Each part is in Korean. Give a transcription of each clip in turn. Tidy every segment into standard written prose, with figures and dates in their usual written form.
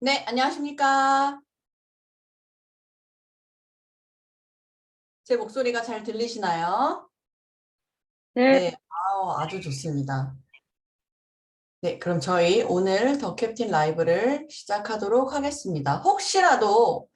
네, 안녕하십니까. 제 목소리가 잘 들리시나요? 네, 네, 아주 좋습니다. 네, 그럼 저희 오늘 더 캡틴 라이브를 시작하도록 하겠습니다. 혹시라도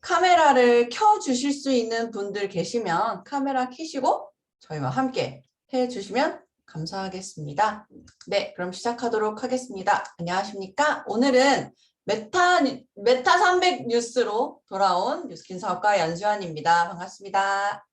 카메라를 켜 주실 수 있는 분들 계시면 카메라 켜시고 저희와 함께 해 주시면 감사하겠습니다. 네, 그럼 시작하도록 하겠습니다. 안녕하십니까? 오늘은 메타 300 뉴스로 돌아온 뉴스킨 사업가 연수환입니다. 반갑습니다.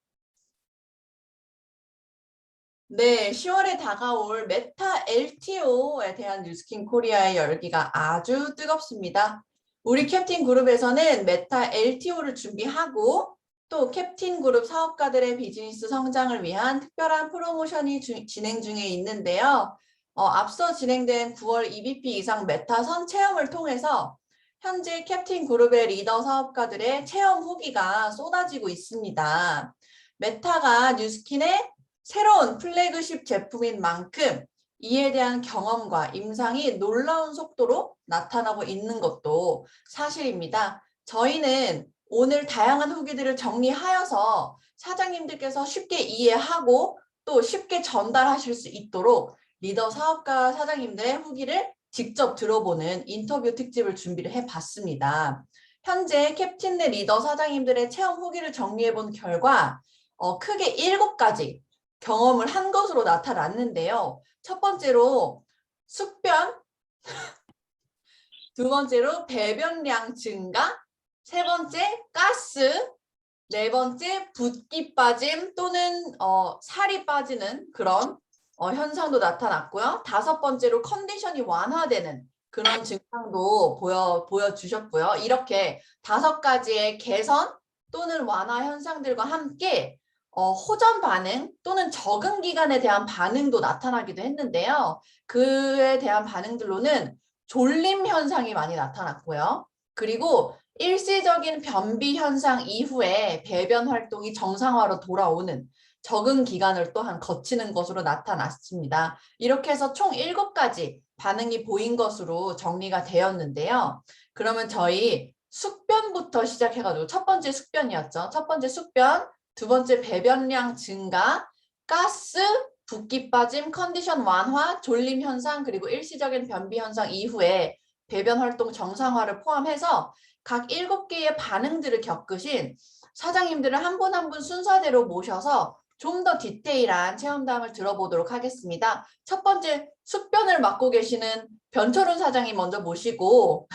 네, 10월에 다가올 메타 LTO에 대한 뉴스킨 코리아의 열기가 아주 뜨겁습니다. 우리 캡틴 그룹에서는 메타 LTO를 준비하고 또 캡틴 그룹 사업가들의 비즈니스 성장을 위한 특별한 프로모션이 진행 중에 있는데요. 앞서 진행된 9월 EBP 이상 메타 선 체험을 통해서 현재 캡틴 그룹의 리더 사업가들의 체험 후기가 쏟아지고 있습니다. 메타가 뉴스킨의 새로운 플래그십 제품인 만큼 이에 대한 경험과 임상이 놀라운 속도로 나타나고 있는 것도 사실입니다. 저희는 오늘 다양한 후기들을 정리하여서 사장님들께서 쉽게 이해하고 또 쉽게 전달하실 수 있도록 리더 사업가 사장님들의 후기를 직접 들어보는 인터뷰 특집을 준비를 해봤습니다. 현재 캡틴 내 리더 사장님들의 체험 후기를 정리해본 결과 크게 7가지 경험을 한 것으로 나타났는데요. 첫 번째로 숙변, 두 번째로 배변량 증가, 세 번째 가스, 네 번째 붓기 빠짐 또는 살이 빠지는 그런 현상도 나타났고요. 다섯 번째로 컨디션이 완화되는 그런 증상도 보여주셨고요. 이렇게 5가지의 개선 또는 완화 현상들과 함께 호전 반응 또는 적응 기간에 대한 반응도 나타나기도 했는데요. 그에 대한 반응들로는 졸림 현상이 많이 나타났고요. 그리고 일시적인 변비 현상 이후에 배변 활동이 정상화로 돌아오는 적응 기간을 또한 거치는 것으로 나타났습니다. 이렇게 해서 총 7가지 반응이 보인 것으로 정리가 되었는데요. 그러면 저희 숙변부터 시작해가지고 첫 번째 숙변이었죠. 첫 번째 숙변, 두 번째 배변량 증가, 가스, 붓기 빠짐, 컨디션 완화, 졸림 현상, 그리고 일시적인 변비 현상 이후에 배변 활동 정상화를 포함해서 각 7개의 반응들을 겪으신 사장님들을 한 분 한 분 순서대로 모셔서 좀 더 디테일한 체험담을 들어보도록 하겠습니다. 첫 번째 숙변을 맡고 계시는 변철훈 사장님 먼저 모시고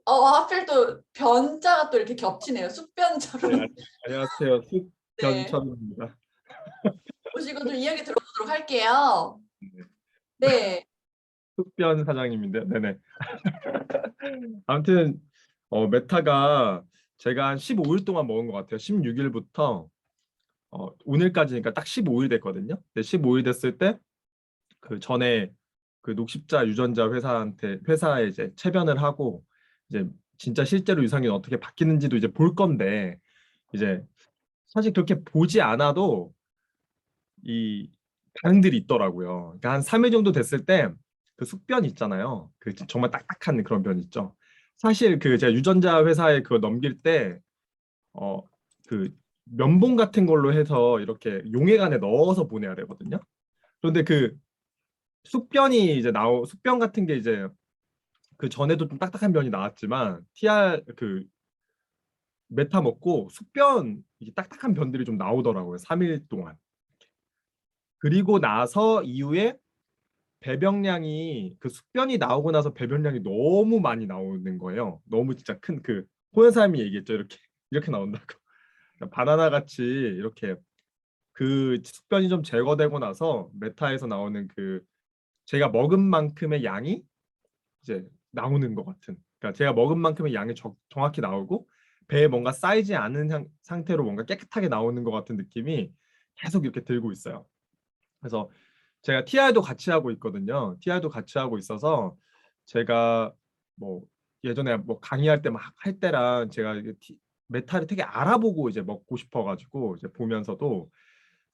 하필 또 변자가 또 이렇게 겹치네요. 네, 숙변철훈. 안녕하세요. 네, 숙변천입니다. 모시고 좀 이야기 들어보도록 할게요. 네, 숙변 사장님인데, 네네. 아무튼 메타가 제가 한 15일 동안 먹은 것 같아요. 16일부터 오늘까지니까 딱 15일 됐거든요. 근데 15일 됐을 때 그 전에 그 녹십자 유전자 회사에 이제 체변을 하고 이제 진짜 실제로 유산균 어떻게 바뀌는지도 이제 볼 건데 이제 사실 그렇게 보지 않아도 이 반응들이 있더라고요. 그러니까 한 3일 정도 됐을 때 그 숙변 있잖아요. 그 정말 딱딱한 그런 변 있죠. 사실 그 제가 유전자 회사에 그거 넘길 때 그 면봉 같은 걸로 해서 이렇게 용액 안에 넣어서 보내야 되거든요. 그런데 그 숙변 같은 게 이제 그 전에도 좀 딱딱한 변이 나왔지만 TR 그 메타 먹고 숙변 이게 딱딱한 변들이 좀 나오더라고요. 3일 동안. 그리고 나서 이후에 배변량이 그 숙변이 나오고 나서 배변량이 너무 많이 나오는 거예요. 너무 진짜 큰 그 호연사님이 얘기했죠. 이렇게 나온다고. 그러니까 바나나 같이 이렇게 그 숙변이 좀 제거되고 나서 메타에서 나오는 그 제가 먹은 만큼의 양이 이제 나오는 것 같은. 그러니까 제가 먹은 만큼의 양이 정확히 나오고 배에 뭔가 쌓이지 않은 상태로 뭔가 깨끗하게 나오는 것 같은 느낌이 계속 이렇게 들고 있어요. 그래서 제가 TR도 같이 하고 있거든요. TR도 같이 하고 있어서 제가 뭐 예전에 뭐 강의할 때 막 할 때랑 제가 이게 메타를 되게 알아보고 이제 먹고 싶어가지고 이제 보면서도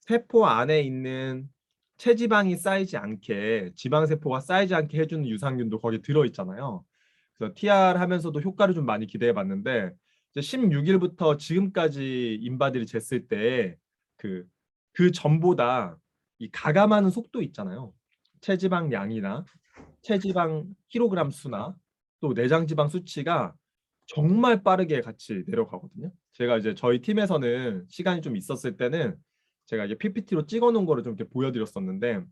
세포 안에 있는 체지방이 쌓이지 않게 지방세포가 쌓이지 않게 해주는 유산균도 거기 들어있잖아요. 그래서 TR 하면서도 효과를 좀 많이 기대해 봤는데 이제 16일부터 지금까지 인바디를 쟀을 때 그 전보다 이 가감하는 속도 있잖아요. 체지방 양이나 체지방 킬로그램 수나 또 내장 지방 수치가 정말 빠르게 같이 내려가거든요. 제가 이제 저희 팀에서는 시간이 좀 있었을 때는 제가 이게 PPT로 찍어 놓은 거를 좀 이렇게 보여드렸었는데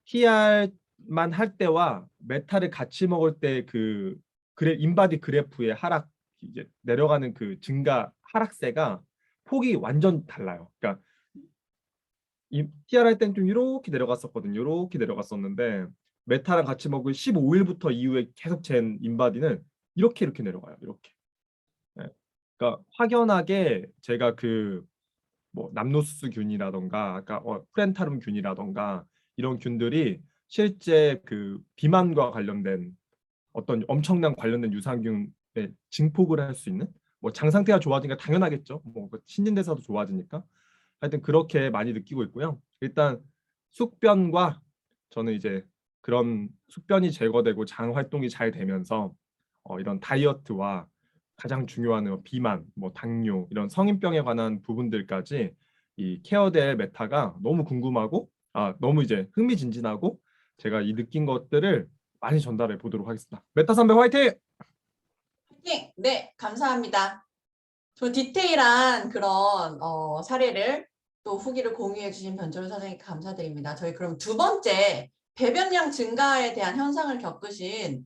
TR만 할 때와 메타를 같이 먹을 때 그 인바디 그래프의 하락 이제 내려가는 그 증가 하락세가 폭이 완전 달라요. 그러니까 이 TR 할 때는 좀 이렇게 내려갔었거든요. 이렇게 내려갔었는데 메타랑 같이 먹을 15일부터 이후에 계속 잰 인바디는 이렇게 내려가요. 이렇게. 네. 그러니까 확연하게 제가 그 뭐 남노스균이라던가 아까 프렌타lum균이라던가 이런 균들이 실제 그 비만과 관련된 어떤 엄청난 관련된 유산균에 증폭을 할 수 있는 뭐 장 상태가 좋아지니까 당연하겠죠. 뭐 신진대사도 좋아지니까 하여튼 그렇게 많이 느끼고 있고요. 일단 숙변과 저는 이제 그런 숙변이 제거되고 장 활동이 잘 되면서 이런 다이어트와 가장 중요한 비만, 뭐 당뇨 이런 성인병에 관한 부분들까지 이 케어될 메타가 너무 궁금하고 너무 이제 흥미진진하고 제가 이 느낀 것들을 많이 전달해 보도록 하겠습니다. 메타 선배 화이팅! 화이팅! 네, 감사합니다. 저 디테일한 그런 사례를 또 후기를 공유해 주신 변철우 사장님께 감사드립니다. 저희 그럼 두 번째 배변량 증가에 대한 현상을 겪으신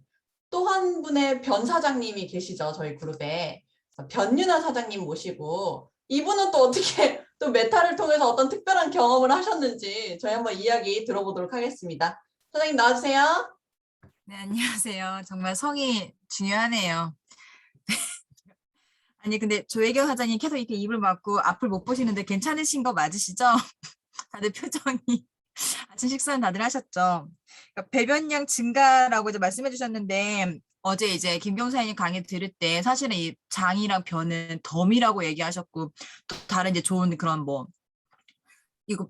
또 한 분의 변 사장님이 계시죠. 저희 그룹에. 변윤아 사장님 모시고 이분은 또 어떻게 또 메타를 통해서 어떤 특별한 경험을 하셨는지 저희 한번 이야기 들어보도록 하겠습니다. 사장님 나와주세요. 네, 안녕하세요. 정말 성이 중요하네요. 아니, 근데 조혜경 사장님 계속 이렇게 입을 막고 앞을 못 보시는데 괜찮으신 거 맞으시죠? 다들 표정이. 아침 식사는 다들 하셨죠? 그러니까 배변량 증가라고 이제 말씀해 주셨는데 어제 이제 김경사님 강의 들을 때 사실은 이 장이랑 변은 덤이라고 얘기하셨고 또 다른 이제 좋은 그런 뭐 이거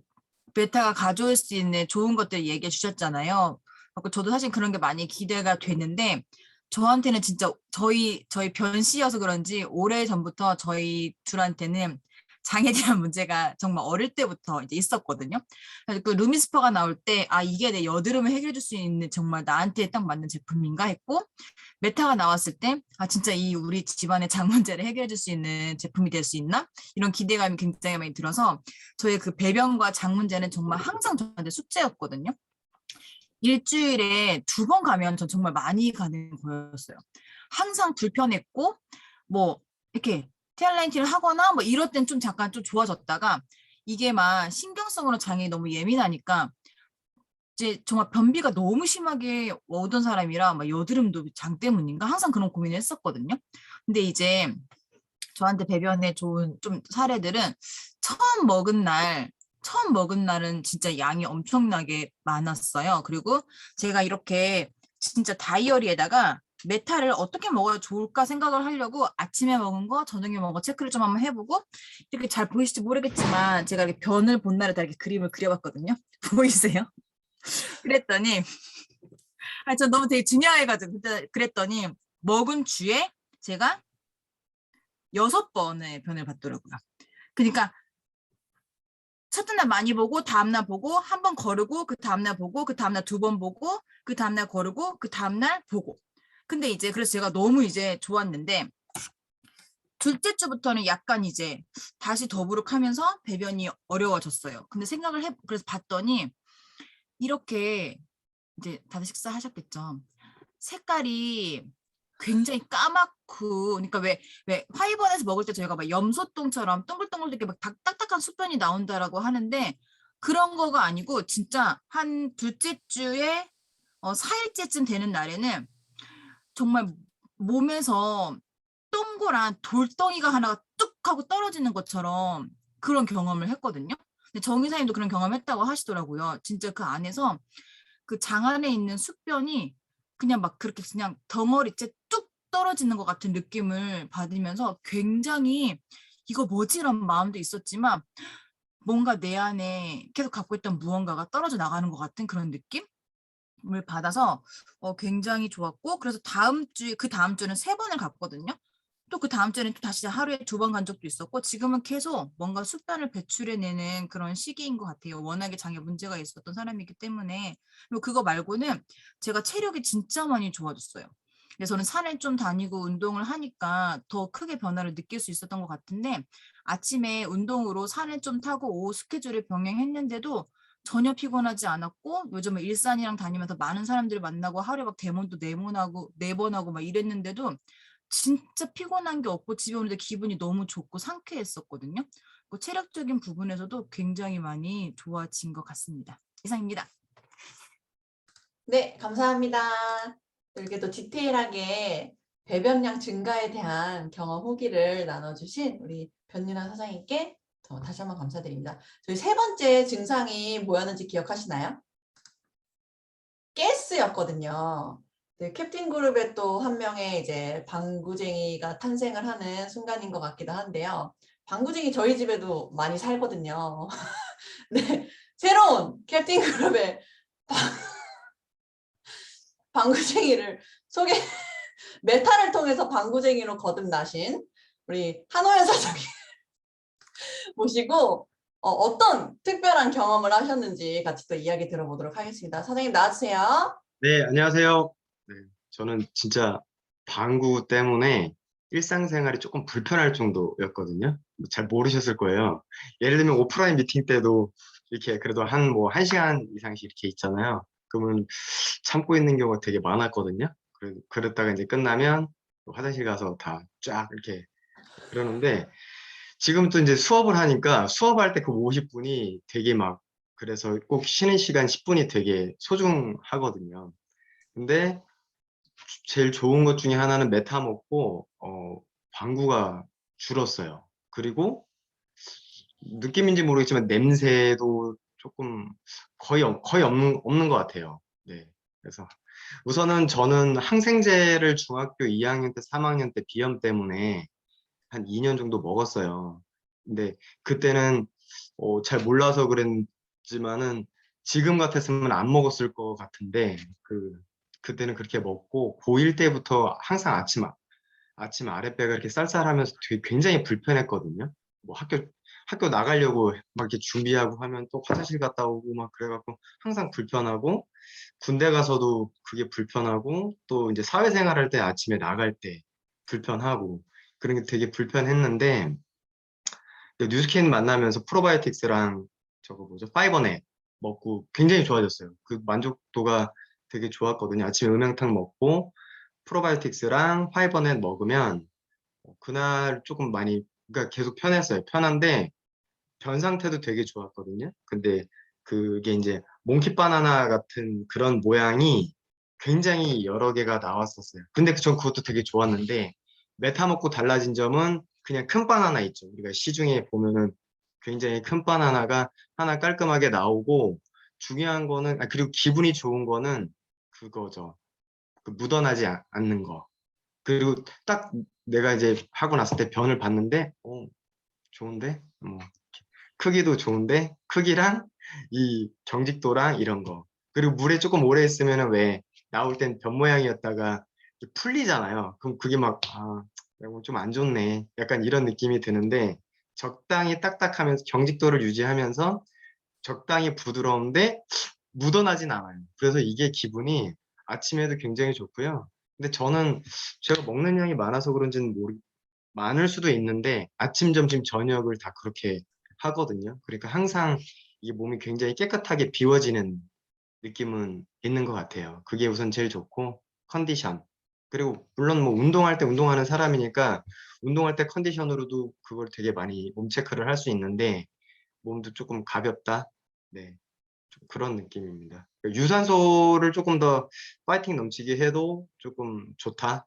베타가 가져올 수 있는 좋은 것들 얘기해 주셨잖아요. 그래서 저도 사실 그런 게 많이 기대가 됐는데 저한테는 진짜 저희 변씨여서 그런지 오래전부터 저희 둘한테는 장에 대한 문제가 정말 어릴 때부터 이제 있었거든요. 그래서 그 루미스퍼가 나올 때 이게 내 여드름을 해결해 줄 수 있는 정말 나한테 딱 맞는 제품인가 했고 메타가 나왔을 때 진짜 이 우리 집안의 장 문제를 해결해 줄 수 있는 제품이 될 수 있나? 이런 기대감이 굉장히 많이 들어서 저의 그 배변과 장 문제는 정말 항상 저한테 숙제였거든요. 일주일에 2번 가면 전 정말 많이 가는 거였어요. 항상 불편했고 뭐 이렇게 티알라인티를 하거나 뭐 이럴 땐 좀 잠깐 좀 좋아졌다가 이게 막 신경성으로 장이 너무 예민하니까 이제 정말 변비가 너무 심하게 오던 사람이라 막 여드름도 장 때문인가 항상 그런 고민을 했었거든요. 근데 이제 저한테 배변에 좋은 좀 사례들은 처음 먹은 날은 진짜 양이 엄청나게 많았어요. 그리고 제가 이렇게 진짜 다이어리에다가 메타를 어떻게 먹어야 좋을까 생각을 하려고 아침에 먹은 거, 저녁에 먹은 거 체크를 좀 한번 해보고 이렇게 잘 보이실지 모르겠지만 제가 이렇게 변을 본 날에다 이렇게 그림을 그려봤거든요. 보이세요? 그랬더니 전 너무 되게 중요해가지고 그랬더니 먹은 주에 제가 6번의 변을 봤더라고요. 그러니까 첫째 날 많이 보고 다음날 보고 한 번 거르고 그 다음날 보고 그 다음날 2번 보고 그 다음날 거르고 그 다음날 보고 근데 이제 그래서 제가 너무 이제 좋았는데 둘째 주부터는 약간 이제 다시 더부룩하면서 배변이 어려워졌어요. 근데 그래서 봤더니 이렇게 이제 다들 식사하셨겠죠. 색깔이 굉장히 까맣고 그러니까 왜 화이번에서 먹을 때 저희가 막 염소똥처럼 동글동글하게 막 딱딱한 수변이 나온다라고 하는데 그런 거가 아니고 진짜 한 둘째 주에 4일째쯤 되는 날에는 정말 몸에서 동그란 돌덩이가 하나가 뚝 하고 떨어지는 것처럼 그런 경험을 했거든요. 근데 정의사님도 그런 경험했다고 하시더라고요. 진짜 그 안에서 그 장 안에 있는 숙변이 그냥 막 그렇게 그냥 덩어리째 뚝 떨어지는 것 같은 느낌을 받으면서 굉장히 이거 뭐지? 이런 마음도 있었지만 뭔가 내 안에 계속 갖고 있던 무언가가 떨어져 나가는 것 같은 그런 느낌을 받아서 굉장히 좋았고, 그래서 그 다음 주는 3번을 갔거든요. 또 그 다음 주에는 또 다시 하루에 2번 간 적도 있었고, 지금은 계속 뭔가 숙변을 배출해내는 그런 시기인 것 같아요. 워낙에 장에 문제가 있었던 사람이기 때문에. 그리고 그거 말고는 제가 체력이 진짜 많이 좋아졌어요. 근데 저는 산을 좀 다니고 운동을 하니까 더 크게 변화를 느낄 수 있었던 것 같은데, 아침에 운동으로 산을 좀 타고 오후 스케줄을 병행했는데도 전혀 피곤하지 않았고, 요즘은 일산이랑 다니면서 많은 사람들을 만나고 하루에 막 대본도 4번 하고 막 이랬는데도 진짜 피곤한 게 없고 집에 오는데 기분이 너무 좋고 상쾌했었거든요. 그 체력적인 부분에서도 굉장히 많이 좋아진 것 같습니다. 이상입니다. 네, 감사합니다. 이렇게 또 디테일하게 배변량 증가에 대한 경험 후기를 나눠주신 우리 변윤아 사장님께 다시 한번 감사드립니다. 저희 3번째 증상이 뭐였는지 기억하시나요? 가스였거든요. 네, 캡틴 그룹의 또 한 명의 이제 방구쟁이가 탄생을 하는 순간인 것 같기도 한데요. 방구쟁이 저희 집에도 많이 살거든요. 네, 새로운 캡틴 그룹의 방구쟁이를 메타를 통해서 방구쟁이로 거듭나신 우리 한호연 사장님 모시고 어떤 특별한 경험을 하셨는지 같이 또 이야기 들어보도록 하겠습니다. 사장님 나와주세요. 네, 안녕하세요. 네, 저는 진짜 방구 때문에 일상생활이 조금 불편할 정도였거든요. 잘 모르셨을 거예요. 예를 들면 오프라인 미팅 때도 이렇게 그래도 한 1시간 이상씩 이렇게 있잖아요. 그러면 참고 있는 경우가 되게 많았거든요. 그랬다가 이제 끝나면 화장실 가서 다 쫙 이렇게 그러는데 지금 또 이제 수업을 하니까 수업할 때 그 50분이 되게 막 그래서 꼭 쉬는 시간 10분이 되게 소중하거든요. 근데 제일 좋은 것 중에 하나는 메타 먹고 방구가 줄었어요. 그리고 느낌인지 모르겠지만 냄새도 조금 거의 없는 것 같아요. 네. 그래서 우선은 저는 항생제를 중학교 2학년 때, 3학년 때 비염 때문에 한 2년 정도 먹었어요. 근데 그때는 잘 몰라서 그랬지만은 지금 같았으면 안 먹었을 것 같은데 그때는 그렇게 먹고 고1 때부터 항상 아침 아랫배가 이렇게 쌀쌀하면서 되게 굉장히 불편했거든요. 뭐 학교 나가려고 막 이렇게 준비하고 하면 또 화장실 갔다 오고 막 그래갖고 항상 불편하고 군대 가서도 그게 불편하고 또 이제 사회생활 할 때 아침에 나갈 때 불편하고 그런 게 되게 불편했는데 뉴스킨 만나면서 프로바이오틱스랑 저거 뭐죠? 파이버넷 먹고 굉장히 좋아졌어요. 그 만족도가 되게 좋았거든요. 아침에 음영탕 먹고 프로바이오틱스랑 파이버넷 먹으면 그날 조금 많이 그러니까 계속 편했어요. 편한데 변 상태도 되게 좋았거든요. 근데 그게 이제 몽키 바나나 같은 그런 모양이 굉장히 여러 개가 나왔었어요. 근데 전 그것도 되게 좋았는데 메타 먹고 달라진 점은 그냥 큰 바나나 있죠. 우리가 시중에 보면은 굉장히 큰 바나나가 하나 깔끔하게 나오고 중요한 거는 그리고 기분이 좋은 거는 그거죠. 그 묻어나지 않는 거. 그리고 딱 내가 이제 하고 났을 때 변을 봤는데 좋은데? 뭐 크기도 좋은데 크기랑 이 경직도랑 이런 거. 그리고 물에 조금 오래 있으면은 왜 나올 땐 변 모양이었다가 풀리잖아요. 그럼 그게 막 이거 좀 안 좋네. 약간 이런 느낌이 드는데 적당히 딱딱하면서 경직도를 유지하면서 적당히 부드러운데 묻어나진 않아요. 그래서 이게 기분이 아침에도 굉장히 좋고요. 근데 저는 제가 먹는 양이 많아서 그런지는 많을 수도 있는데 아침, 점심, 저녁을 다 그렇게 하거든요. 그러니까 항상 이 몸이 굉장히 깨끗하게 비워지는 느낌은 있는 것 같아요. 그게 우선 제일 좋고 컨디션. 그리고 물론 뭐 운동할 때 운동하는 사람이니까 운동할 때 컨디션으로도 그걸 되게 많이 몸 체크를 할 수 있는데 몸도 조금 가볍다. 네. 좀 그런 느낌입니다. 유산소를 조금 더 파이팅 넘치게 해도 조금 좋다.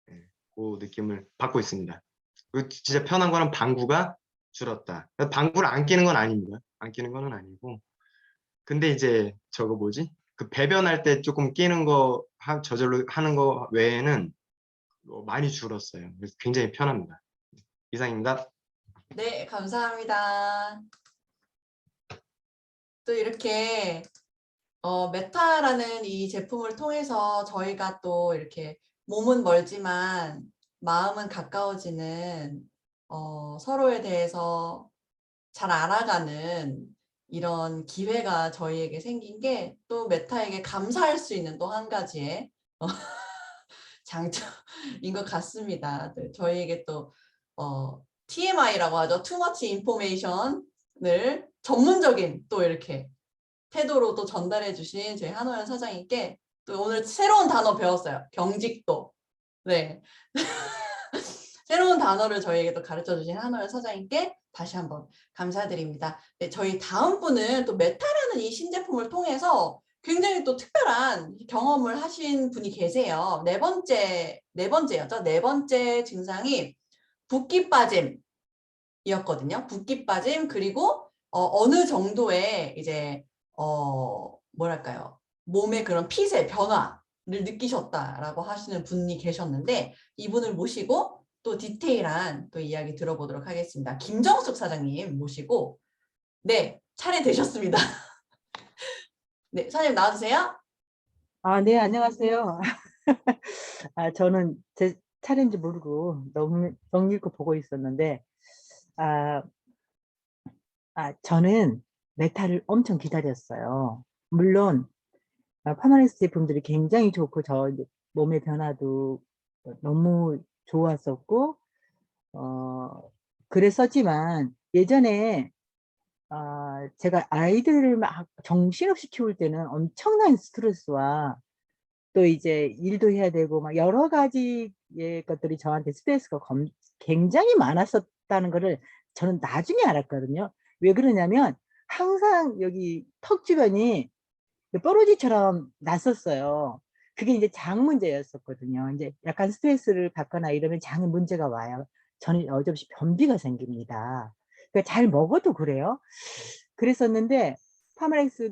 네. 그 느낌을 받고 있습니다. 진짜 편한 거는 방구가 줄었다. 방구를 안 끼는 건 아닙니다. 안 끼는 거는 아니고. 근데 이제 저거 뭐지? 그 배변할 때 조금 끼는 거 저절로 하는 거 외에는 많이 줄었어요. 그래서 굉장히 편합니다. 이상입니다. 네, 감사합니다. 또 이렇게 메타라는 이 제품을 통해서 저희가 또 이렇게 몸은 멀지만 마음은 가까워지는 서로에 대해서 잘 알아가는 이런 기회가 저희에게 생긴 게 또 메타에게 감사할 수 있는 또 한 가지의 장점인 것 같습니다. 네, 저희에게 또 TMI라고 하죠. Too much information을 전문적인 또 이렇게 태도로 또 전달해 주신 저희 한호연 사장님께 또 오늘 새로운 단어 배웠어요. 경직도. 네. 새로운 단어를 저희에게 또 가르쳐 주신 한호연 사장님께 다시 한번 감사드립니다. 네, 저희 다음 분은 또 메타라는 이 신제품을 통해서 굉장히 또 특별한 경험을 하신 분이 계세요. 네 번째였죠. 네 번째 증상이 붓기 빠짐이었거든요. 붓기 빠짐 그리고 어느 정도의 이제 뭐랄까요? 몸의 그런 핏의 변화를 느끼셨다라고 하시는 분이 계셨는데 이분을 모시고 또 디테일한 또 이야기 들어보도록 하겠습니다. 김정숙 사장님 모시고 네, 차례 되셨습니다. 네, 사장님 나와주세요. 네, 안녕하세요. 저는 제 차례인지 모르고 너무 읽고 보고 있었는데, 아, 저는 메타를 엄청 기다렸어요. 물론, 파마렉스 제품들이 굉장히 좋고, 저 몸의 변화도 너무 좋았었고, 그랬었지만, 예전에, 제가 아이들을 막 정신없이 키울 때는 엄청난 스트레스와 또 이제 일도 해야 되고 막 여러 가지의 것들이 저한테 스트레스가 굉장히 많았었다는 거를 저는 나중에 알았거든요. 왜 그러냐면 항상 여기 턱 주변이 뾰루지처럼 났었어요. 그게 이제 장 문제였었거든요. 이제 약간 스트레스를 받거나 이러면 장에 문제가 와요. 저는 어저없이 변비가 생깁니다. 그러니까 잘 먹어도 그래요. 그랬었는데 파마렉스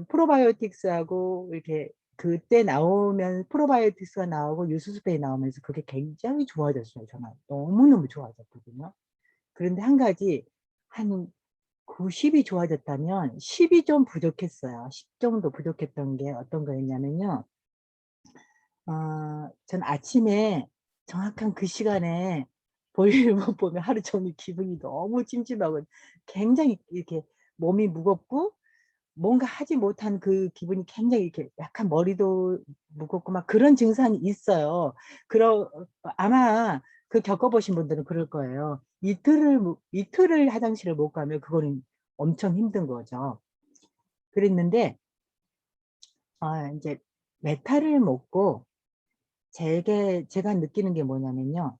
프로바이오틱스하고 이렇게 그때 나오면 프로바이오틱스가 나오고 유수스페이 나오면서 그게 굉장히 좋아졌어요. 저는 너무너무 좋아졌거든요. 그런데 한 가지 한 90이 좋아졌다면 10이 좀 부족했어요. 10 정도 부족했던 게 어떤 거였냐면요. 전 아침에 정확한 그 시간에 볼일을 못 보면 하루 종일 기분이 너무 찜찜하고 굉장히 이렇게 몸이 무겁고 뭔가 하지 못한 그 기분이 굉장히 이렇게 약간 머리도 무겁고 막 그런 증상이 있어요. 아마 그 겪어보신 분들은 그럴 거예요. 이틀을 화장실을 못 가면 그거는 엄청 힘든 거죠. 그랬는데, 이제 메타를 먹고 제가 느끼는 게 뭐냐면요.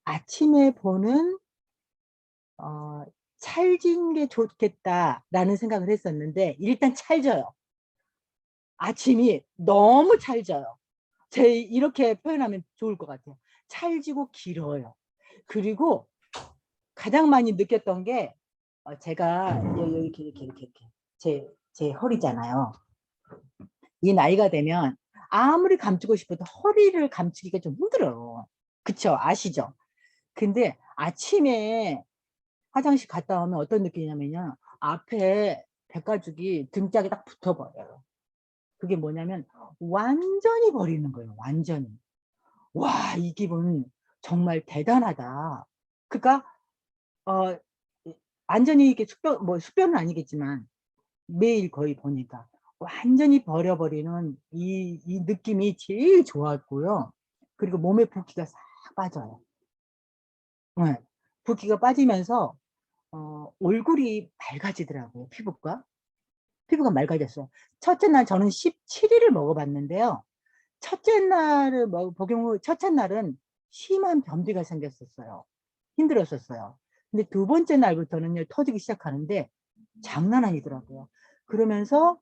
아침에 보는 찰진 게 좋겠다라는 생각을 했었는데 일단 찰져요. 아침이 너무 찰져요. 이렇게 표현하면 좋을 것 같아요. 찰지고 길어요. 그리고 가장 많이 느꼈던 게 제가 이렇게 제 허리잖아요. 이 나이가 되면 아무리 감추고 싶어도 허리를 감추기가 좀 힘들어요. 그쵸? 아시죠? 근데 아침에 화장실 갔다 오면 어떤 느낌이냐면요. 앞에 백가죽이 등짝에 딱 붙어버려요. 그게 뭐냐면 완전히 버리는 거예요. 완전히. 와, 이 기분 정말 대단하다. 그러니까 완전히 이게 숙변은 아니겠지만 매일 거의 보니까 완전히 버려버리는 이 느낌이 제일 좋았고요. 그리고 몸에 붓기가 싹 빠져요. 네. 붓기가 빠지면서 얼굴이 맑아지더라고요. 피부가 맑아졌어요. 첫째 날 저는 17일을 먹어봤는데요. 첫째 날을 복용 후 첫째 날은 심한 변비가 생겼었어요. 힘들었었어요. 근데 두 번째 날부터는 터지기 시작하는데 장난 아니더라고요. 그러면서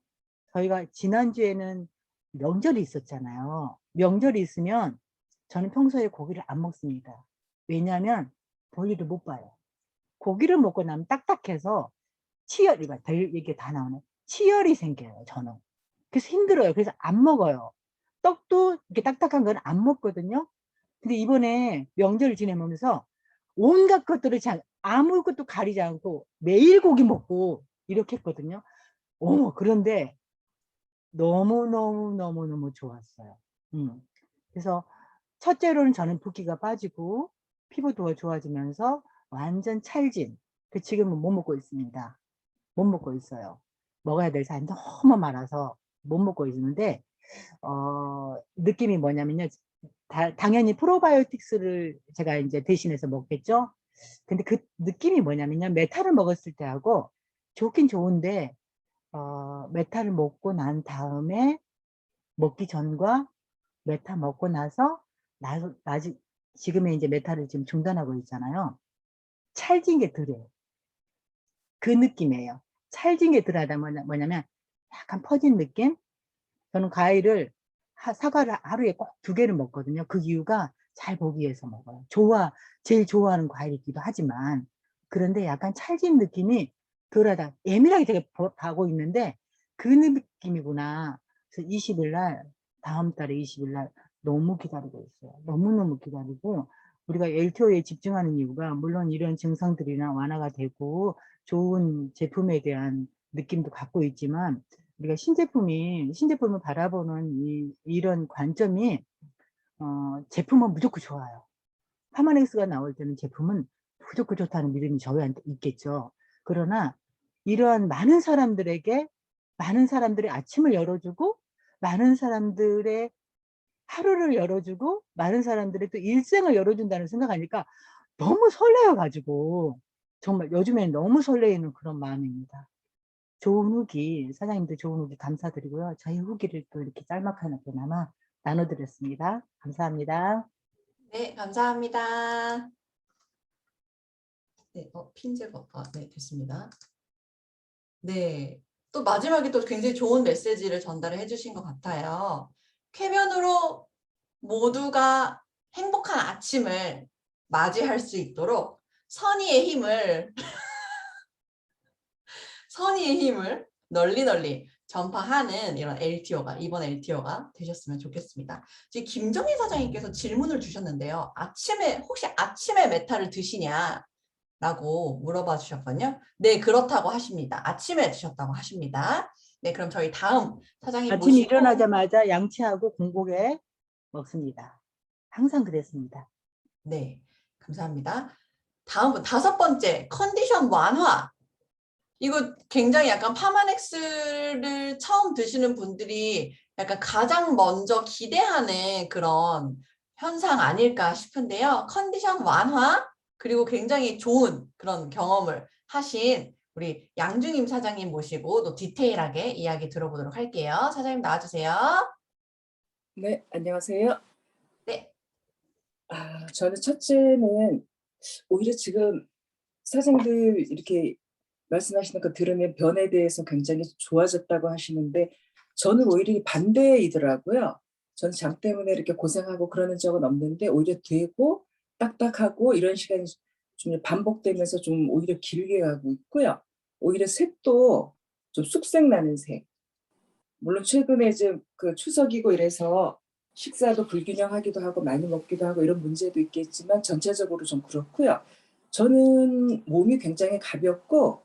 저희가 지난주에는 명절이 있었잖아요. 명절이 있으면 저는 평소에 고기를 안 먹습니다. 왜냐하면 볼일을 못 봐요. 고기를 먹고 나면 딱딱해서 이게 다 나오네. 치열이 생겨요, 저는. 그래서 힘들어요. 그래서 안 먹어요. 떡도 이렇게 딱딱한 건 안 먹거든요. 근데 이번에 명절을 지내면서 온갖 것들을 아무것도 가리지 않고 매일 고기 먹고 이렇게 했거든요. 그런데 너무너무 좋았어요. 그래서 첫째로는 저는 붓기가 빠지고 피부도 좋아지면서 완전 찰진. 지금은 못 먹고 있습니다. 못 먹고 있어요. 먹어야 될 살이 너무 많아서 못 먹고 있는데 느낌이 뭐냐면요. 당연히 프로바이오틱스를 제가 이제 대신해서 먹겠죠. 근데 그 느낌이 뭐냐면요. 메타를 먹었을 때하고 좋긴 좋은데 메타를 먹고 난 다음에 먹기 전과 메타 먹고 나서 지금의 이제 메타를 지금 중단하고 있잖아요. 찰진 게 덜해요. 그 느낌이에요. 찰진 게 덜하다 뭐냐면 약간 퍼진 느낌? 저는 과일을 사과를 하루에 꼭 2개를 먹거든요. 그 이유가 잘 보기 위해서 먹어요. 제일 좋아하는 과일이기도 하지만 그런데 약간 찰진 느낌이 덜하다. 예민하게 되게 가고 있는데 그 느낌이구나. 그래서 20일 날 다음 달에 20일 날 너무 기다리고 있어요. 너무너무 기다리고 우리가 LTO에 집중하는 이유가 물론 이런 증상들이나 완화가 되고 좋은 제품에 대한 느낌도 갖고 있지만 우리가 신제품을 바라보는 이런 관점이 제품은 무조건 좋아요. 파마넥스가 나올 때는 제품은 무조건 좋다는 믿음이 저희한테 있겠죠. 그러나 이러한 많은 사람들의 아침을 열어주고 많은 사람들의 하루를 열어주고 많은 사람들의 또 일생을 열어준다는 생각하니까 너무 설레어가지고 정말 요즘에는 너무 설레이는 그런 마음입니다. 좋은 후기, 사장님도 좋은 후기 감사드리고요. 저희 후기를 또 이렇게 짤막하게나마 나눠드렸습니다. 감사합니다. 네, 감사합니다. 네, 핀 제거. 네, 됐습니다. 네, 또 마지막에 또 굉장히 좋은 메시지를 전달을 해주신 것 같아요. 쾌변으로 모두가 행복한 아침을 맞이할 수 있도록 선의의 힘을 널리 전파하는 이런 이번 LTO가 되셨으면 좋겠습니다. 지금 김정희 사장님께서 질문을 주셨는데요. 혹시 아침에 메타를 드시냐? 라고 물어봐 주셨거든요. 네, 그렇다고 하십니다. 아침에 드셨다고 하십니다. 네, 그럼 저희 다음 사장님 아침 모시고 일어나자마자 양치하고 공복에 먹습니다. 항상 그랬습니다. 네, 감사합니다. 다음 분 5번째 컨디션 완화. 이거 굉장히 약간 파마넥스를 처음 드시는 분들이 약간 가장 먼저 기대하는 그런 현상 아닐까 싶은데요. 컨디션 완화 그리고 굉장히 좋은 그런 경험을 하신 우리 양중임 사장님 모시고 또 디테일하게 이야기 들어보도록 할게요. 사장님 나와주세요. 네, 안녕하세요. 네. 저는 첫째는 오히려 지금 사장님들 이렇게 말씀하시는 거 들으면 변에 대해서 굉장히 좋아졌다고 하시는데 저는 오히려 반대이더라고요. 저는 장 때문에 이렇게 고생하고 그러는 적은 없는데 오히려 되고 딱딱하고 이런 시간이 좀 반복되면서 좀 오히려 길게 가고 있고요. 오히려 색도 좀 쑥색 나는 색. 물론 최근에 좀 그 추석이고 이래서 식사도 불균형하기도 하고 많이 먹기도 하고 이런 문제도 있겠지만 전체적으로 좀 그렇고요. 저는 몸이 굉장히 가볍고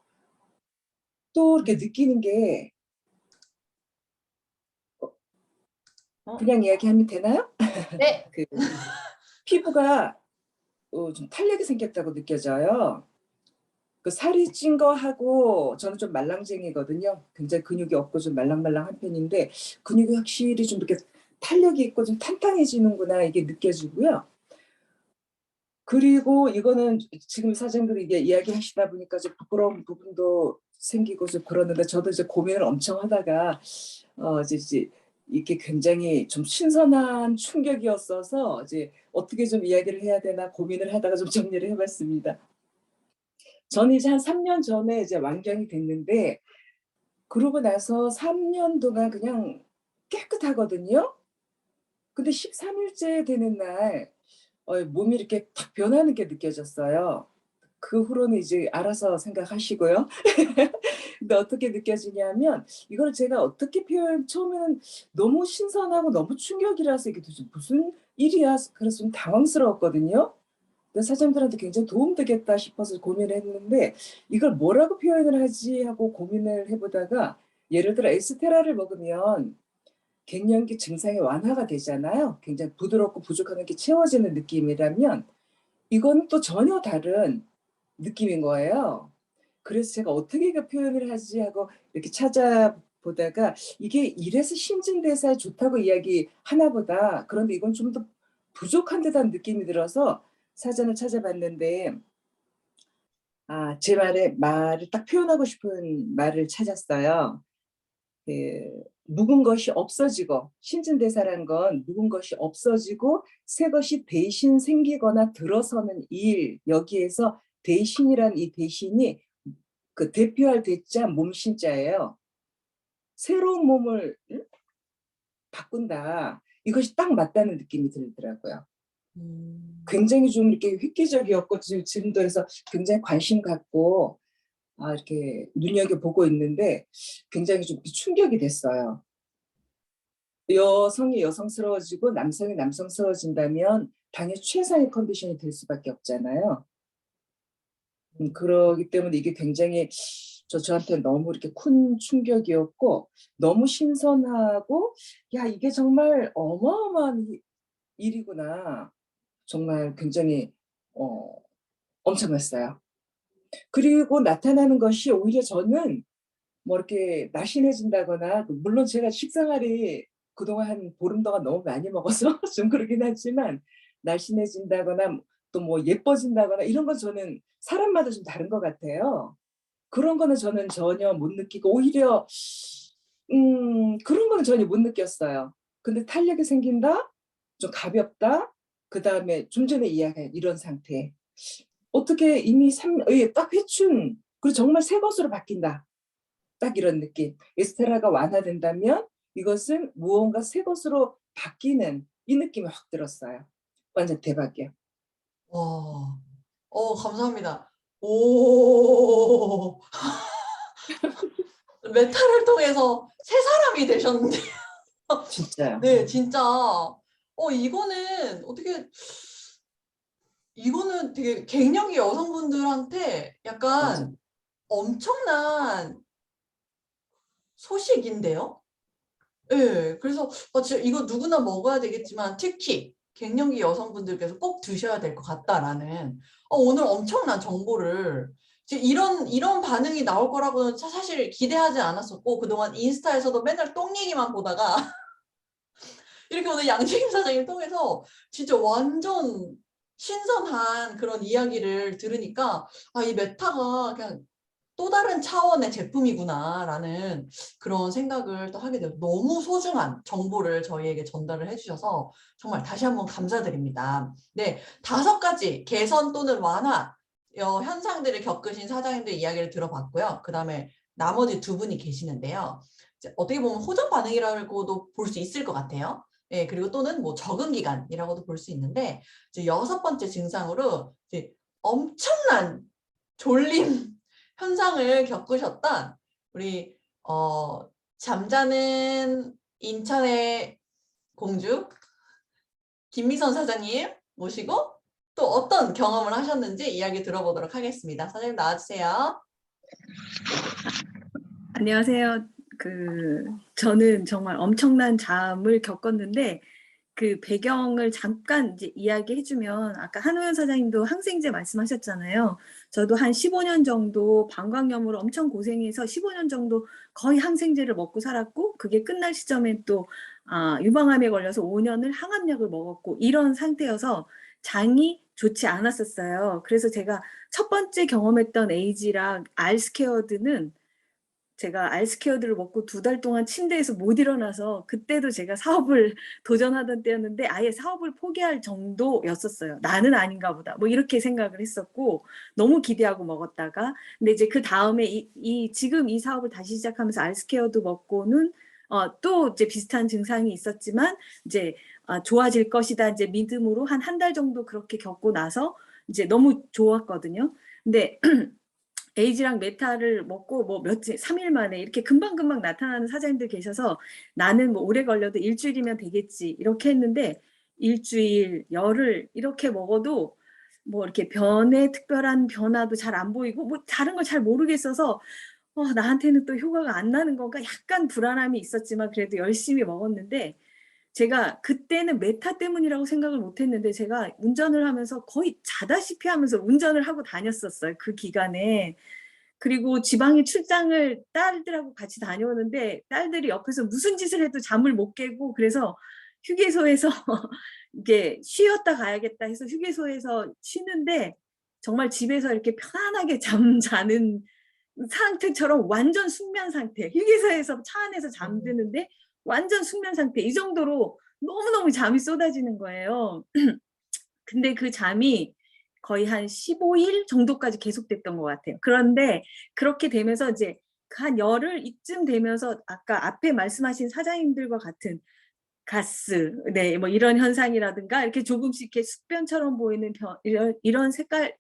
또 이렇게 느끼는 게 그냥 이야기하면 되나요? 네. 그 피부가 좀 탄력이 생겼다고 느껴져요. 그 살이 찐 거하고 저는 좀 말랑쟁이거든요. 굉장히 근육이 없고 좀 말랑말랑한 편인데 근육이 확실히 좀 이렇게 탄력이 있고 좀 탄탄해지는구나 이게 느껴지고요. 그리고 이거는 지금 사장님들이 이게 이야기하시다 보니까 좀 부끄러운 부분도 생기고 좀 그러는데 저도 이제 고민을 엄청 하다가 이제 이게 굉장히 좀 신선한 충격이었어서 이제 어떻게 좀 이야기를 해야 되나 고민을 하다가 좀 정리를 해봤습니다. 저는 이제 한 3년 전에 이제 완경이 됐는데 그러고 나서 3년 동안 그냥 깨끗하거든요. 근데 13일째 되는 날 몸이 이렇게 탁 변하는 게 느껴졌어요. 그 후로는 이제 알아서 생각하시고요. 근데 어떻게 느껴지냐면 이걸 제가 어떻게 처음에는 너무 신선하고 너무 충격이라서 이게 도대체 무슨 일이야? 그래서 좀 당황스러웠거든요. 사장님들한테 굉장히 도움되겠다 싶어서 고민을 했는데 이걸 뭐라고 표현을 하지 하고 고민을 해보다가 예를 들어 에스테라를 먹으면 갱년기 증상이 완화가 되잖아요. 굉장히 부드럽고 부족한 게 채워지는 느낌이라면 이건 또 전혀 다른 느낌인 거예요. 그래서 제가 어떻게 그 표현을 하지 하고 이렇게 찾아보다가 이게 이래서 신진대사에 좋다고 이야기하나 보다. 그런데 이건 좀 더 부족한 듯한 느낌이 들어서 사전을 찾아봤는데 제 말을 딱 표현하고 싶은 말을 찾았어요. 묵은 것이 없어지고 신진대사란 건 묵은 것이 없어지고 새 것이 대신 생기거나 들어서는 일 여기에서 대신이란 이 대신이 그 대표할 대자 몸신자예요. 새로운 몸을 바꾼다. 이것이 딱 맞다는 느낌이 들더라고요. 굉장히 좀 이렇게 획기적이었고 지금도 그래서 굉장히 관심 갖고 이렇게 눈여겨보고 있는데 굉장히 좀 충격이 됐어요. 여성이 여성스러워지고 남성이 남성스러워진다면 당연히 최상의 컨디션이 될 수밖에 없잖아요. 그러기 때문에 이게 굉장히 저한테 너무 이렇게 큰 충격이었고 너무 신선하고 야 이게 정말 어마어마한 일이구나. 정말 굉장히 엄청났어요. 그리고 나타나는 것이 오히려 저는 뭐 이렇게 날씬해진다거나 물론 제가 식생활이 그동안 한 보름 동안 너무 많이 먹어서 좀 그러긴 하지만 날씬해진다거나 또 뭐 예뻐진다거나 이런 건 저는 사람마다 좀 다른 것 같아요. 그런 거는 저는 전혀 못 느끼고 오히려 그런 거는 전혀 못 느꼈어요. 근데 탄력이 생긴다? 좀 가볍다? 그 다음에 좀 전에 이야기한 이런 상태. 어떻게 이미 딱 회춘 그리고 정말 새 것으로 바뀐다. 딱 이런 느낌. 에스테라가 완화된다면 이것은 무언가 새 것으로 바뀌는 이 느낌이 확 들었어요. 완전 대박이야. 와, 감사합니다. 오, 메타를 통해서 새 사람이 되셨는데. 진짜요. 네, 진짜. 이거는 되게 갱년기 여성분들한테 약간 맞아. 엄청난 소식인데요? 네, 그래서 진짜 이거 누구나 먹어야 되겠지만 특히 갱년기 여성분들께서 꼭 드셔야 될 것 같다라는 오늘 엄청난 정보를 이런 반응이 나올 거라고는 사실 기대하지 않았었고 그동안 인스타에서도 맨날 똥 얘기만 보다가 이렇게 오늘 양재임 사장님 통해서 진짜 완전 신선한 그런 이야기를 들으니까 이 메타가 그냥 또 다른 차원의 제품이구나라는 그런 생각을 또 하게 돼요. 너무 소중한 정보를 저희에게 전달을 해주셔서 정말 다시 한번 감사드립니다. 네, 5가지 개선 또는 완화 현상들을 겪으신 사장님들 이야기를 들어봤고요. 그 다음에 나머지 2분이 계시는데요. 이제 어떻게 보면 호전 반응이라고도 볼 수 있을 것 같아요. 예, 그리고 또는 뭐 적응 기간이라고도 볼 수 있는데 이제 6번째 증상으로 이제 엄청난 졸림 현상을 겪으셨던 우리 잠자는 인천의 공주 김미선 사장님 모시고 또 어떤 경험을 하셨는지 이야기 들어보도록 하겠습니다. 사장님 나와주세요. 안녕하세요. 저는 정말 엄청난 잠을 겪었는데 그 배경을 잠깐 이제 이야기해주면 아까 한우현 사장님도 항생제 말씀하셨잖아요. 저도 한 15년 정도 방광염으로 엄청 고생해서 15년 정도 거의 항생제를 먹고 살았고 그게 끝날 시점에 또 유방암에 걸려서 5년을 항암약을 먹었고 이런 상태여서 장이 좋지 않았었어요. 그래서 제가 첫 번째 경험했던 에이지랑 알스케어드는 제가 알스케어드를 먹고 2달 동안 침대에서 못 일어나서 그때도 제가 사업을 도전하던 때였는데 아예 사업을 포기할 정도였었어요. 나는 아닌가 보다. 뭐 이렇게 생각을 했었고 너무 기대하고 먹었다가 근데 이제 그 다음에 지금 이 사업을 다시 시작하면서 알스케어드 먹고는 또 이제 비슷한 증상이 있었지만 이제 좋아질 것이다 이제 믿음으로 한 달 정도 그렇게 겪고 나서 이제 너무 좋았거든요. 근데 에이지랑 메타를 먹고 뭐 3일 만에 이렇게 금방금방 나타나는 사장님들 계셔서 나는 뭐 오래 걸려도 일주일이면 되겠지 이렇게 했는데 일주일, 열흘 이렇게 먹어도 뭐 이렇게 변의 특별한 변화도 잘 안 보이고 뭐 다른 걸 잘 모르겠어서 나한테는 또 효과가 안 나는 건가 약간 불안함이 있었지만 그래도 열심히 먹었는데 제가 그때는 메타 때문이라고 생각을 못 했는데 제가 운전을 하면서 거의 자다시피 하면서 운전을 하고 다녔었어요, 그 기간에. 그리고 지방에 출장을 딸들하고 같이 다녀오는데 딸들이 옆에서 무슨 짓을 해도 잠을 못 깨고 그래서 휴게소에서 이게 쉬었다 가야겠다 해서 휴게소에서 쉬는데 정말 집에서 이렇게 편안하게 잠자는 상태처럼 완전 숙면 상태. 휴게소에서 차 안에서 잠드는데 완전 숙면 상태. 이 정도로 너무너무 잠이 쏟아지는 거예요. 근데 그 잠이 거의 한 15일 정도까지 계속됐던 것 같아요. 그런데 그렇게 되면서 이제 한 열흘 이쯤 되면서 아까 앞에 말씀하신 사장님들과 같은 가스, 네, 뭐 이런 현상이라든가 이렇게 조금씩 이렇게 숙변처럼 보이는 이런 색깔,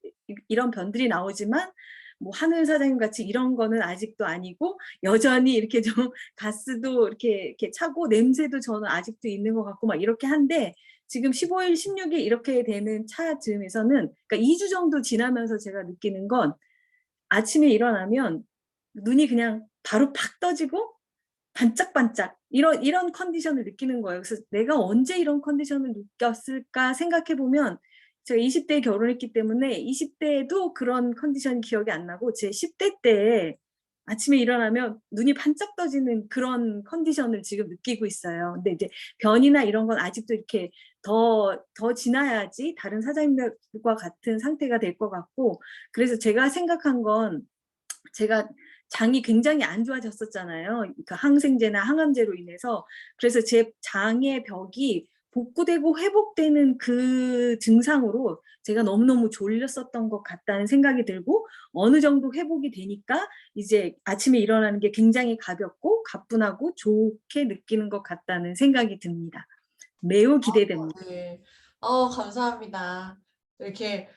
이런 변들이 나오지만 뭐 한우현 사장님 같이 이런 거는 아직도 아니고 여전히 이렇게 좀 가스도 이렇게 차고 냄새도 저는 아직도 있는 것 같고 막 이렇게 한데 지금 15일, 16일 이렇게 되는 차쯤에서는 그러니까 2주 정도 지나면서 제가 느끼는 건 아침에 일어나면 눈이 그냥 바로 팍 떠지고 반짝반짝 이런 컨디션을 느끼는 거예요. 그래서 내가 언제 이런 컨디션을 느꼈을까 생각해 보면 제가 20대에 결혼했기 때문에 20대에도 그런 컨디션이 기억이 안 나고 제 10대 때에 아침에 일어나면 눈이 반짝 떠지는 그런 컨디션을 지금 느끼고 있어요. 근데 이제 변이나 이런 건 아직도 이렇게 더 지나야지 다른 사장님들과 같은 상태가 될 것 같고 그래서 제가 생각한 건 제가 장이 굉장히 안 좋아졌었잖아요. 그러니까 항생제나 항암제로 인해서. 그래서 제 장의 벽이 복구되고 회복되는 그 증상으로 제가 너무너무 졸렸었던 것 같다는 생각이 들고 어느 정도 회복이 되니까 이제 아침에 일어나는 게 굉장히 가볍고 가뿐하고 좋게 느끼는 것 같다는 생각이 듭니다. 매우 기대됩니다. 네. 감사합니다. 이렇게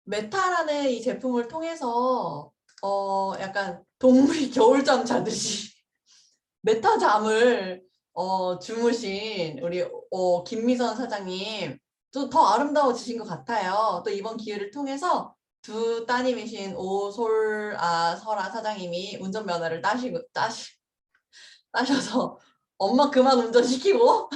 메타라는 이 제품을 통해서 약간 동물이 겨울잠 자듯이 메타 잠을 주무신 우리 김미선 사장님 또 더 아름다워지신 것 같아요. 또 이번 기회를 통해서 두 따님이신 설아 사장님이 운전면허를 따셔서 엄마 그만 운전시키고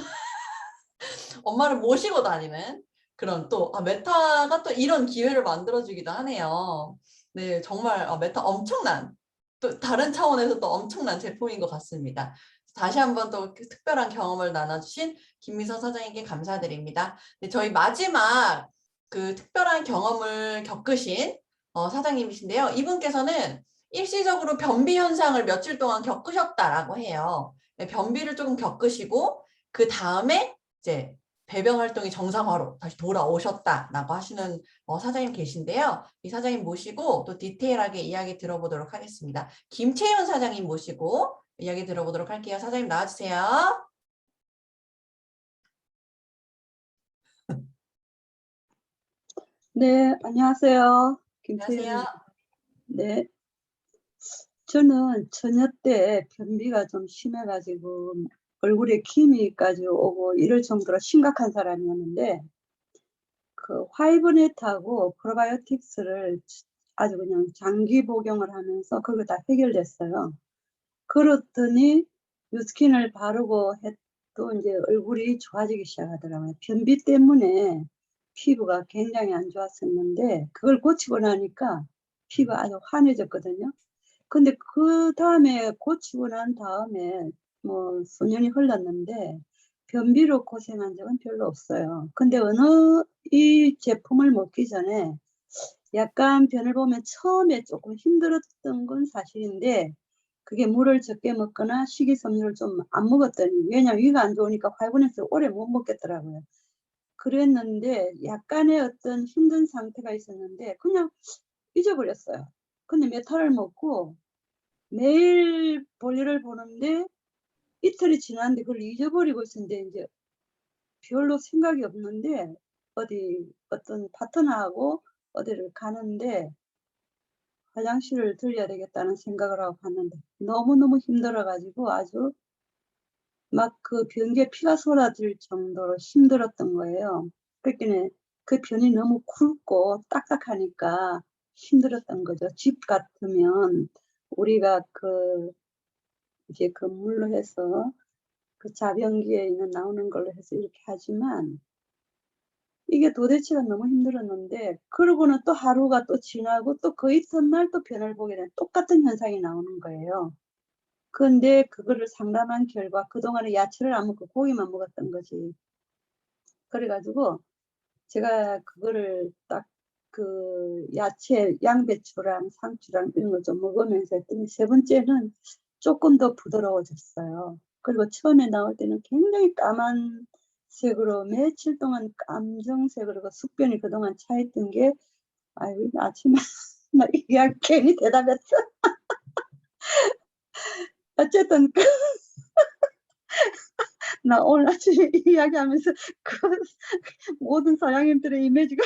엄마를 모시고 다니는 그런 또 메타가 또 이런 기회를 만들어주기도 하네요. 네, 정말 메타 엄청난 또 다른 차원에서 또 엄청난 제품인 것 같습니다. 다시 한번 또 특별한 경험을 나눠주신 김미선 사장님께 감사드립니다. 네, 저희 마지막 그 특별한 경험을 겪으신 사장님이신데요. 이분께서는 일시적으로 변비 현상을 며칠 동안 겪으셨다라고 해요. 네, 변비를 조금 겪으시고 그 다음에 이제 배변 활동이 정상화로 다시 돌아오셨다라고 하시는 사장님 계신데요. 이 사장님 모시고 또 디테일하게 이야기 들어보도록 하겠습니다. 김채윤 사장님 모시고 이야기 들어보도록 할게요. 사장님 나와주세요. 네, 안녕하세요. 안녕하세요. 김채윤입니다. 네, 저는 처녀 때 변비가 좀 심해가지고 얼굴에 기미까지 오고 이럴 정도로 심각한 사람이었는데 그 화이브넷하고 프로바이오틱스를 아주 그냥 장기 복용을 하면서 그거 다 해결됐어요. 그렇더니 뉴스킨을 바르고 또 이제 얼굴이 좋아지기 시작하더라고요. 변비 때문에 피부가 굉장히 안 좋았었는데 그걸 고치고 나니까 피부가 아주 환해졌거든요. 근데 그 다음에 고치고 난 다음에 뭐 수년이 흘렀는데 변비로 고생한 적은 별로 없어요. 근데 이 제품을 먹기 전에 약간 변을 보면 처음에 조금 힘들었던 건 사실인데 그게 물을 적게 먹거나 식이섬유를 좀 안 먹었더니 왜냐면 위가 안 좋으니까 활분해서 오래 못 먹겠더라고요. 그랬는데 약간의 어떤 힘든 상태가 있었는데 그냥 잊어버렸어요. 근데 메타를 먹고 매일 볼일을 보는데 이틀이 지났는데 그걸 잊어버리고 있었는데 이제 별로 생각이 없는데 어떤 파트너하고 어디를 가는데 화장실을 들려야 되겠다는 생각을 하고 갔는데 너무너무 힘들어가지고 아주 막 그 변기에 피가 쏟아질 정도로 힘들었던 거예요. 그랬더니 그 변이 너무 굵고 딱딱하니까 힘들었던 거죠. 집 같으면 우리가 이제 그 물로 해서 그 자변기에 있는 나오는 걸로 해서 이렇게 하지만 이게 도대체가 너무 힘들었는데 그러고는 또 하루가 또 지나고 또 그 이튿날 또 변을 보게 되는 똑같은 현상이 나오는 거예요. 그런데 그거를 상담한 결과 그동안에 야채를 안 먹고 고기만 먹었던 거지. 그래가지고 제가 그거를 딱 그 야채, 양배추랑 상추랑 이런 거 좀 먹으면서 했더니 세 번째는 조금 더 부드러워졌어요. 그리고 처음에 나올 때는 굉장히 까만색으로 며칠 동안 감정색으로 그 숙변이 그동안 차있던 게 아유 아침에 나 이게 괜히 대답했어. 어쨌든 나 오늘 아침에 이야기하면서 그 모든 서양인들의 이미지가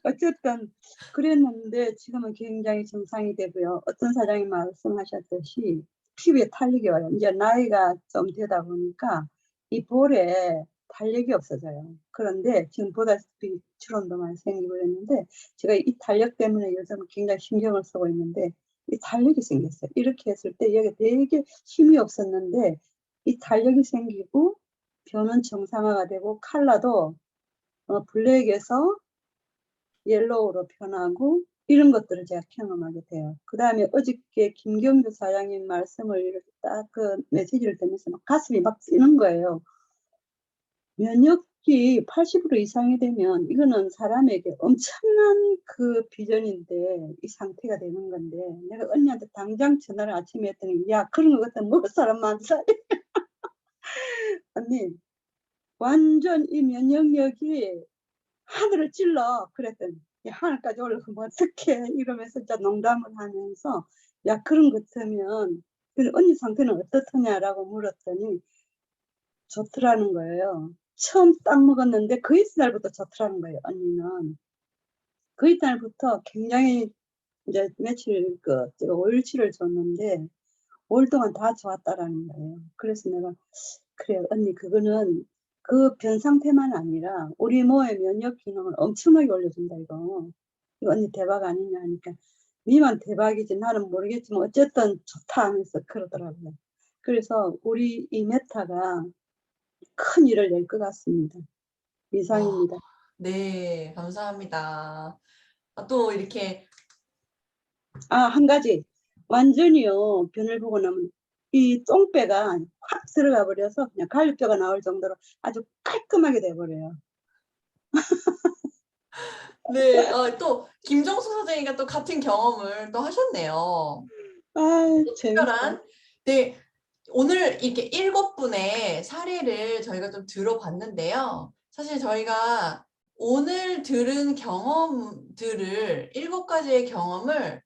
어쨌든 그랬는데 지금은 굉장히 정상이 되고요. 어떤 사장님 말씀하셨듯이 피부에 탄력이 와요. 이제 나이가 좀 되다 보니까 이 볼에 탄력이 없어져요. 그런데 지금 보다시피 주름도 많이 생기고 있는데 제가 이 탄력 때문에 요즘 굉장히 신경을 쓰고 있는데 이 탄력이 생겼어요. 이렇게 했을 때 여기 되게 힘이 없었는데 이 탄력이 생기고 변은 정상화가 되고 컬러도 블랙에서 옐로우로 변하고 이런 것들을 제가 경험하게 돼요. 그 다음에 어저께 김경주 사장님 말씀을 이렇게 딱 그 메시지를 들으면서 막 가슴이 막 뛰는 거예요. 면역이 80% 이상이 되면 이거는 사람에게 엄청난 그 비전인데 이 상태가 되는 건데 내가 언니한테 당장 전화를 아침에 했더니 야 그런 거 같아 먹을 사람 많다. 언니 완전 이 면역력이 하늘을 찔러 그랬더니 야, 하늘까지 올라가면 어떡해 이러면서 진짜 농담을 하면서 야 그런 것 같으면 언니 상태는 어떻더냐라고 물었더니 좋더라는 거예요. 처음 딱 먹었는데 그 이튿날부터 좋더라는 거예요. 언니는 그 이튿날부터 굉장히 이제 며칠 제가 5일치를 줬는데 5일 동안 다 좋았다라는 거예요. 그래서 내가 그래요 언니 그거는 그 변 상태만 아니라 우리 몸의 면역 기능을 엄청나게 올려준다 이거 언니 대박 아니냐 하니까 니만 대박이지 나는 모르겠지만 어쨌든 좋다 하면서 그러더라고요. 그래서 우리 이 메타가 큰 일을 낼 것 같습니다. 이상입니다. 네, 감사합니다. 또 이렇게 한 가지 완전히요 변을 보고 나면 이 똥배가 확 들어가 버려서 그냥 갈비뼈가 나올 정도로 아주 깔끔하게 돼버려요. 네, 또 김정수 선생님과 또 같은 경험을 또 하셨네요. 재밌어. 특별한. 네, 오늘 이렇게 7분의 사례를 저희가 좀 들어봤는데요. 사실 저희가 오늘 들은 경험들을 7가지의 경험을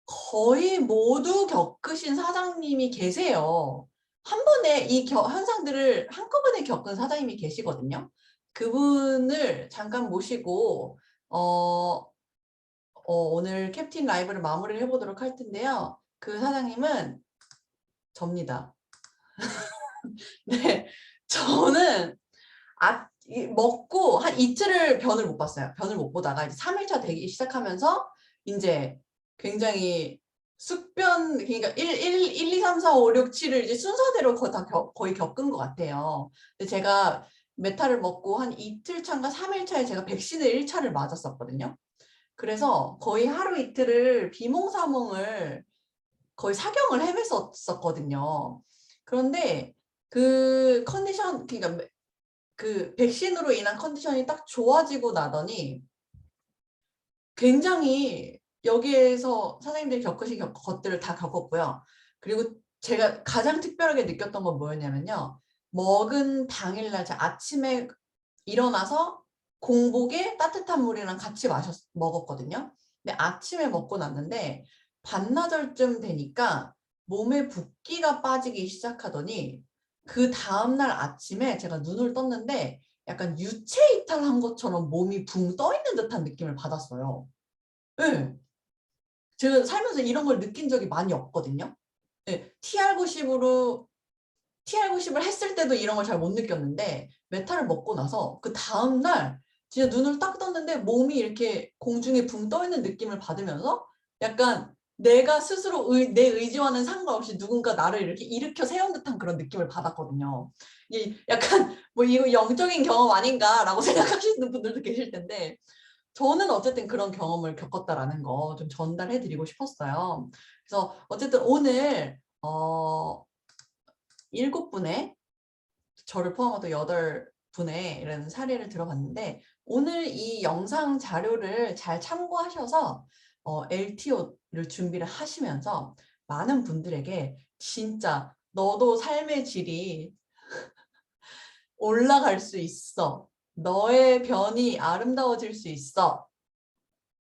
거의 모두 겪으신 사장님이 계세요. 한 번에 이 현상들을 한꺼번에 겪은 사장님이 계시거든요. 그분을 잠깐 모시고 오늘 캡틴 라이브를 마무리를 해보도록 할 텐데요. 그 사장님은 접니다. 네, 저는 먹고 한 이틀을 변을 못 봤어요. 변을 못 보다가 이제 3일차 되기 시작하면서 이제 굉장히 숙변, 그러니까 1, 2, 3, 4, 5, 6, 7을 이제 순서대로 거의 겪은 것 같아요. 근데 제가 메타를 먹고 한 이틀 차인가 3일 차에 제가 백신을 1차를 맞았었거든요. 그래서 거의 하루 이틀을 비몽사몽을 거의 사경을 헤맸었거든요. 그런데 그 컨디션, 그러니까 그 백신으로 인한 컨디션이 딱 좋아지고 나더니 굉장히 여기에서 선생님들이 겪으신 것들을 다 겪었고요. 그리고 제가 가장 특별하게 느꼈던 건 뭐였냐면요. 먹은 당일날 제가 아침에 일어나서 공복에 따뜻한 물이랑 같이 먹었거든요. 근데 아침에 먹고 났는데 반나절쯤 되니까 몸에 붓기가 빠지기 시작하더니 그 다음날 아침에 제가 눈을 떴는데 약간 유체 이탈한 것처럼 몸이 붕 떠 있는 듯한 느낌을 받았어요. 네. 제가 살면서 이런 걸 느낀 적이 많이 없거든요. 네. TR90으로 TR90을 했을 때도 이런 걸 잘 못 느꼈는데 메타를 먹고 나서 그 다음날 진짜 눈을 딱 떴는데 몸이 이렇게 공중에 붕 떠 있는 느낌을 받으면서 약간 내가 스스로 내 의지와는 상관없이 누군가 나를 이렇게 일으켜 세운 듯한 그런 느낌을 받았거든요. 이 약간 뭐 이거 영적인 경험 아닌가라고 생각하시는 분들도 계실 텐데 저는 어쨌든 그런 경험을 겪었다라는 거 좀 전달해 드리고 싶었어요. 그래서 어쨌든 오늘 7분의 저를 포함해서 8분의 이런 사례를 들어봤는데 오늘 이 영상 자료를 잘 참고하셔서 LTO를 준비를 하시면서 많은 분들에게 진짜 너도 삶의 질이 올라갈 수 있어. 너의 변이 아름다워질 수 있어.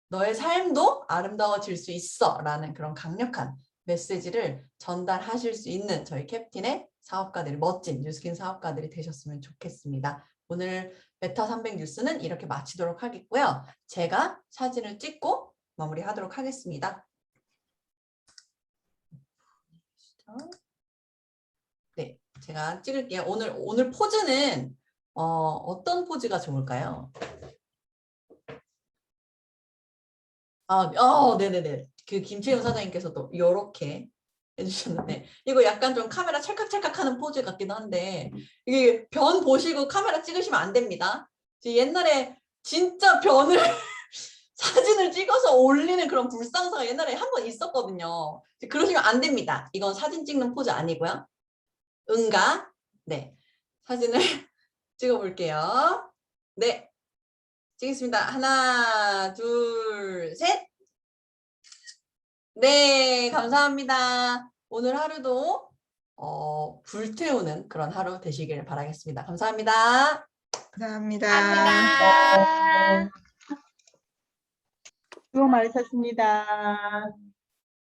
너의 삶도 아름다워질 수 있어. 라는 그런 강력한 메시지를 전달하실 수 있는 저희 캡틴의 사업가들이 멋진 뉴스킨 사업가들이 되셨으면 좋겠습니다. 오늘 메타 300 뉴스는 이렇게 마치도록 하겠고요. 제가 사진을 찍고 마무리하도록 하겠습니다. 네, 제가 찍을게요. 오늘 포즈는 어떤 포즈가 좋을까요? 네네네. 그 김채윤 사장님께서도 이렇게 해주셨는데 이거 약간 좀 카메라 찰칵찰칵하는 포즈 같기도 한데 이게 변 보시고 카메라 찍으시면 안 됩니다. 옛날에 진짜 변을 사진을 찍어서 올리는 그런 불상사가 옛날에 한 번 있었거든요. 그러시면 안 됩니다. 이건 사진 찍는 포즈 아니고요. 응가. 네. 사진을 찍어볼게요. 네. 찍겠습니다. 하나, 둘, 셋. 네, 감사합니다. 오늘 하루도 불태우는 그런 하루 되시길 바라겠습니다. 감사합니다. 감사합니다. 수고 많으셨습니다.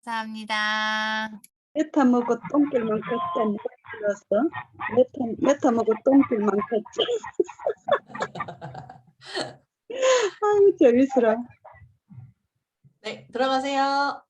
감사합니다. 메타 먹고 똥길만 걷자. 누가 불렀어? 메타 먹고 똥길만 걷자. 아유, 재밌어라. 네, 들어가세요.